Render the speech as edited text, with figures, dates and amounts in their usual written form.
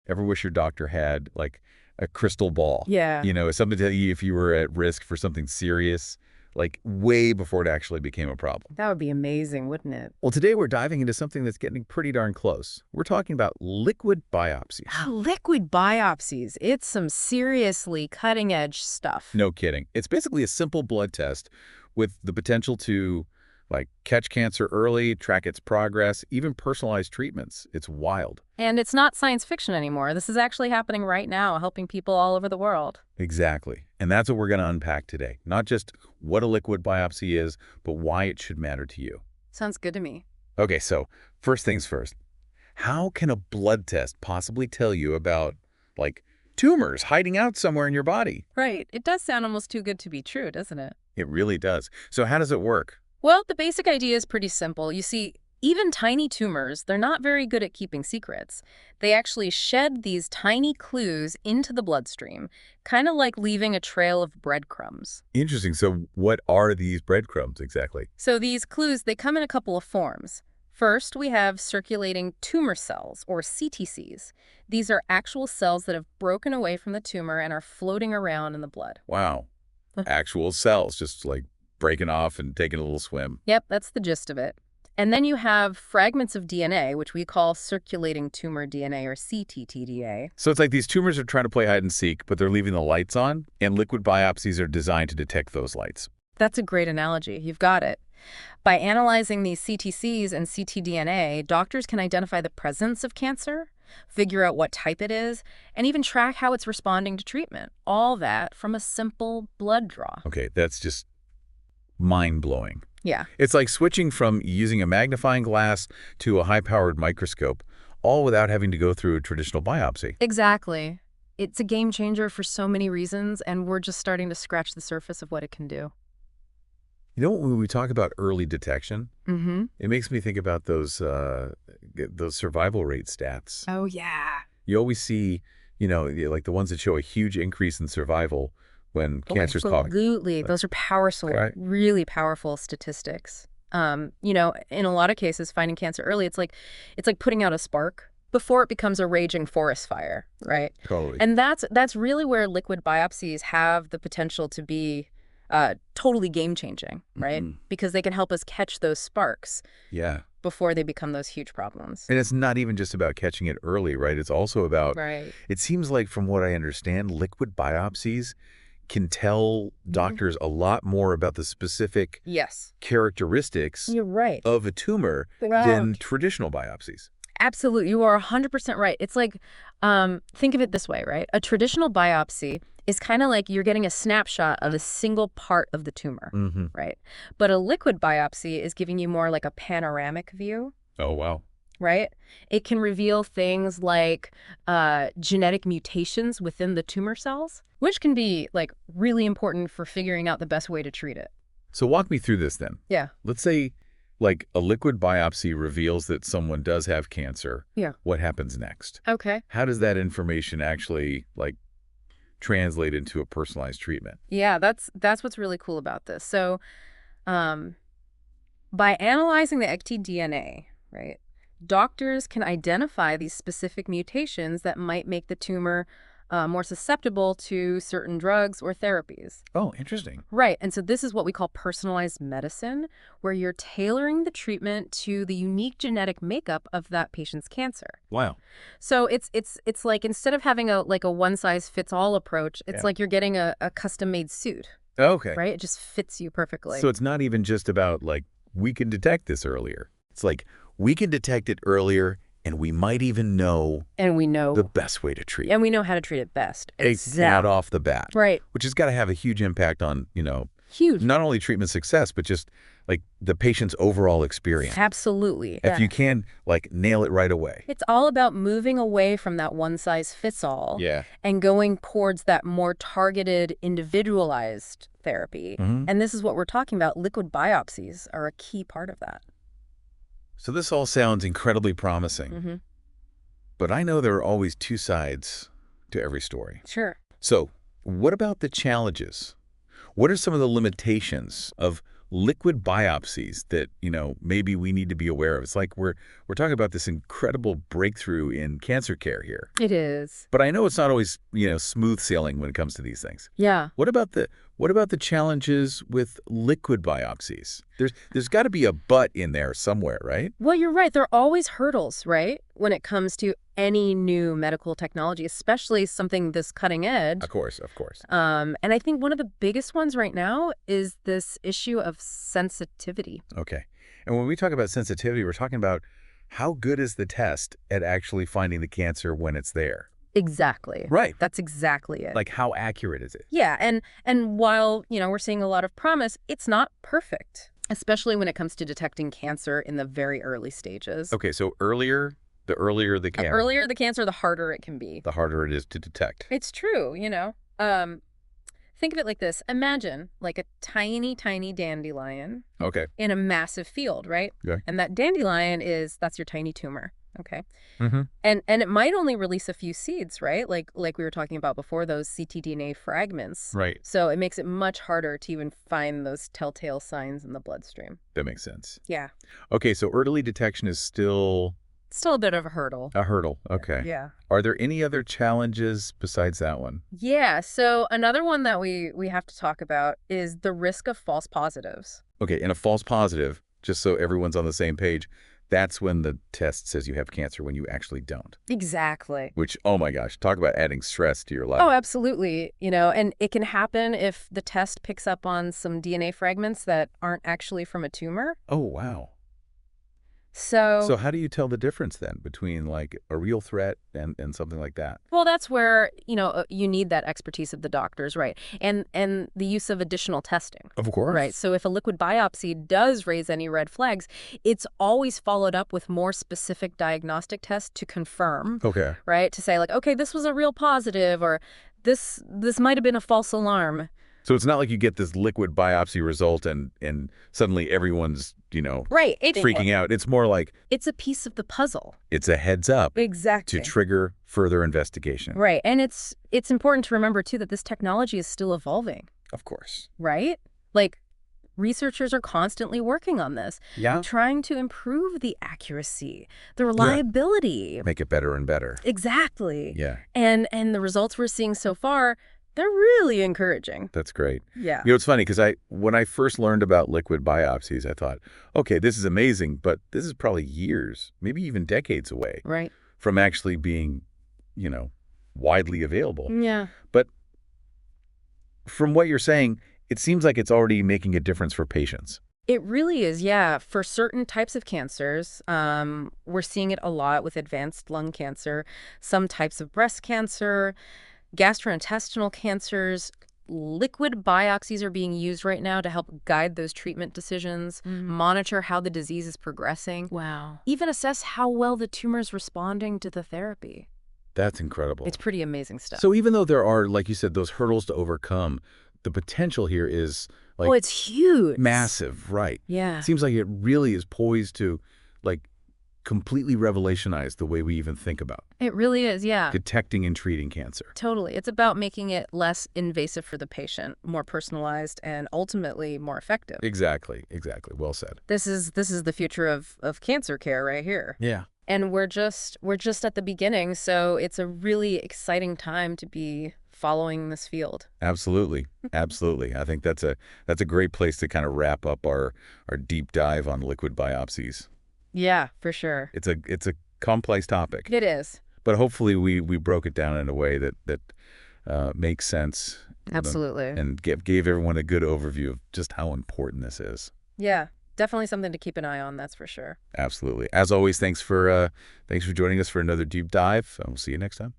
Ever wish your doctor had, like, a crystal ball? Yeah. Something to tell you if you were at risk for something serious, like, way before it actually became a problem. That would be amazing, wouldn't it? Well, today we're diving into something that's getting pretty darn close. We're talking about liquid biopsies. Liquid biopsies. It's some seriously cutting-edge stuff. No kidding. It's basically a simple blood test with the potential to, like, catch cancer early, track its progress, even personalize treatments. It's wild. And it's not science fiction anymore. This is actually happening right now, helping people all over the world. Exactly. And that's what we're going to unpack today. Not just what a liquid biopsy is, but why it should matter to you. Sounds good to me. Okay, so first things first. How can a blood test possibly tell you about, like, tumors hiding out somewhere in your body? Right. It does sound almost too good to be true, doesn't it? It really does. So how does it work? Well, the basic idea is pretty simple. You see, even tiny tumors, they're not very good at keeping secrets. They actually shed these tiny clues into the bloodstream, kind of like leaving a trail of breadcrumbs. Interesting. So what are these breadcrumbs exactly? So these clues, they come in a couple of forms. First, we have circulating tumor cells, or CTCs. These are actual cells that have broken away from the tumor and are floating around in the blood. Wow. Actual cells, just like breaking off and taking a little swim. Yep, that's the gist of it. And then you have fragments of DNA, which we call circulating tumor DNA, or ctDNA. So it's like these tumors are trying to play hide and seek, but they're leaving the lights on, and liquid biopsies are designed to detect those lights. That's a great analogy. You've got it. By analyzing these CTCs and ctDNA, doctors can identify the presence of cancer, figure out what type it is, and even track how it's responding to treatment. All that from a simple blood draw. Okay, that's just mind-blowing. Yeah. It's like switching from using a magnifying glass to a high-powered microscope, all without having to go through a traditional biopsy. Exactly. It's a game changer for so many reasons, and we're just starting to scratch the surface of what it can do. When we talk about early detection, it makes me think about those survival rate stats. Oh, yeah. You always see, like the ones that show a huge increase in survival when cancer's caught. Absolutely. Those are powerful, Right. really powerful statistics. In a lot of cases, finding cancer early, it's like putting out a spark before it becomes a raging forest fire, right? Totally. And that's really where liquid biopsies have the potential to be totally game-changing, right? Because they can help us catch those sparks before they become those huge problems. And it's not even just about catching it early, right? It's also about, Right. It seems like from what I understand, liquid biopsies can tell doctors a lot more about the specific Yes. characteristics You're right. of a tumor than traditional biopsies. Absolutely. You are 100% right. It's like, think of it this way, right? A traditional biopsy is kind of like you're getting a snapshot of a single part of the tumor, right? But a liquid biopsy is giving you more like a panoramic view. Oh, wow. Right? It can reveal things like genetic mutations within the tumor cells, which can be like really important for figuring out the best way to treat it. So walk me through this then. Yeah. Let's say like a liquid biopsy reveals that someone does have cancer. Yeah. What happens next? Okay. How does that information actually like translate into a personalized treatment? Yeah, that's what's really cool about this. So by analyzing the ectDNA, right, doctors can identify these specific mutations that might make the tumor more susceptible to certain drugs or therapies. Oh, interesting. Right. And so this is what we call personalized medicine, where you're tailoring the treatment to the unique genetic makeup of that patient's cancer. Wow. So it's like instead of having a one-size-fits-all approach, it's like you're getting a custom-made suit. Okay. Right? It just fits you perfectly. So it's not even just about like we can detect this earlier. It's like we can detect it earlier, and we might even know the best way to treat it. And we know how to treat it best. Out off the bat. Right. Which has got to have a huge impact on, huge. Not only treatment success, but just like the patient's overall experience. Absolutely. If you can like nail it right away. It's all about moving away from that one-size-fits-all and going towards that more targeted, individualized therapy. And this is what we're talking about. Liquid biopsies are a key part of that. So this all sounds incredibly promising, but I know there are always two sides to every story. Sure. So what about the challenges? What are some of the limitations of liquid biopsies that, maybe we need to be aware of? It's like we're talking about this incredible breakthrough in cancer care here. It is. But I know it's not always, smooth sailing when it comes to these things. Yeah. What about the challenges with liquid biopsies? There's got to be a but in there somewhere, right? Well, you're right. There are always hurdles, right, when it comes to any new medical technology, especially something this cutting edge. Of course, of course. And I think one of the biggest ones right now is this issue of sensitivity. Okay. And when we talk about sensitivity, we're talking about how good is the test at actually finding the cancer when it's there? Exactly. Right. That's exactly it. Like, how accurate is it? Yeah, and while, we're seeing a lot of promise, it's not perfect, especially when it comes to detecting cancer in the very early stages. Okay, so the earlier the cancer, Earlier the cancer, the harder it can be. the harder it is to detect. It's true, Think of it like this. Imagine like a tiny, tiny dandelion Okay. in a massive field, right? Yeah. And that dandelion that's your tiny tumor. Okay. Mm-hmm. And it might only release a few seeds, right? Like we were talking about before, those ctDNA fragments. Right. So it makes it much harder to even find those telltale signs in the bloodstream. That makes sense. Yeah. Okay, so early detection is still Still a bit of a hurdle. a hurdle. Okay. Yeah. Are there any other challenges besides that one? Yeah. So another one that we have to talk about is the risk of false positives. Okay, and a false positive, just so everyone's on the same page, that's when the test says you have cancer when you actually don't. Exactly. Which, oh my gosh, talk about adding stress to your life. Oh, absolutely. And it can happen if the test picks up on some DNA fragments that aren't actually from a tumor. Oh, wow. So So how do you tell the difference then between like a real threat and something like that? well, that's where, you need that expertise of the doctors, right? And the use of additional testing. Of course. Right. So if a liquid biopsy does raise any red flags, it's always followed up with more specific diagnostic tests to confirm, Okay. right? To say like, okay, this was a real positive, or this might have been a false alarm. So it's not like you get this liquid biopsy result and suddenly everyone's, Right. freaking out. It's more like It's a piece of the puzzle. it's a heads up Exactly. to trigger further investigation. Right. And it's important to remember, too, that this technology is still evolving, Of course. right? Like, researchers are constantly working on this, Yeah. trying to improve the accuracy, the reliability. Make it better and better. Exactly. Yeah. And the results we're seeing so far, they're really encouraging. That's great. Yeah. It's funny because when I first learned about liquid biopsies, I thought, okay, this is amazing, but this is probably years, maybe even decades away Right. from actually being, widely available. Yeah. But from what you're saying, it seems like it's already making a difference for patients. It really is, yeah. For certain types of cancers, we're seeing it a lot with advanced lung cancer, some types of breast cancer, gastrointestinal cancers. Liquid biopsies are being used right now to help guide those treatment decisions, monitor how the disease is progressing. Wow. Even assess how well the tumor's responding to the therapy. That's incredible. It's pretty amazing stuff. So even though there are, like you said, those hurdles to overcome, the potential here is like it's huge. massive, right? Yeah. It seems like it really is poised to like completely revolutionize the way we even think about It really is, yeah. detecting and treating cancer. Totally. It's about making it less invasive for the patient, more personalized, and ultimately more effective. Exactly. Well said. This is the future of cancer care right here. Yeah. And we're just at the beginning, so it's a really exciting time to be following this field. Absolutely. I think that's a great place to kind of wrap up our deep dive on liquid biopsies. Yeah, for sure. It's a complex topic, It is. but hopefully we broke it down in a way that makes sense. Absolutely. And gave everyone a good overview of just how important this is. Yeah, definitely something to keep an eye on, that's for sure. Absolutely. As always, thanks for joining us for another deep dive. We'll see you next time.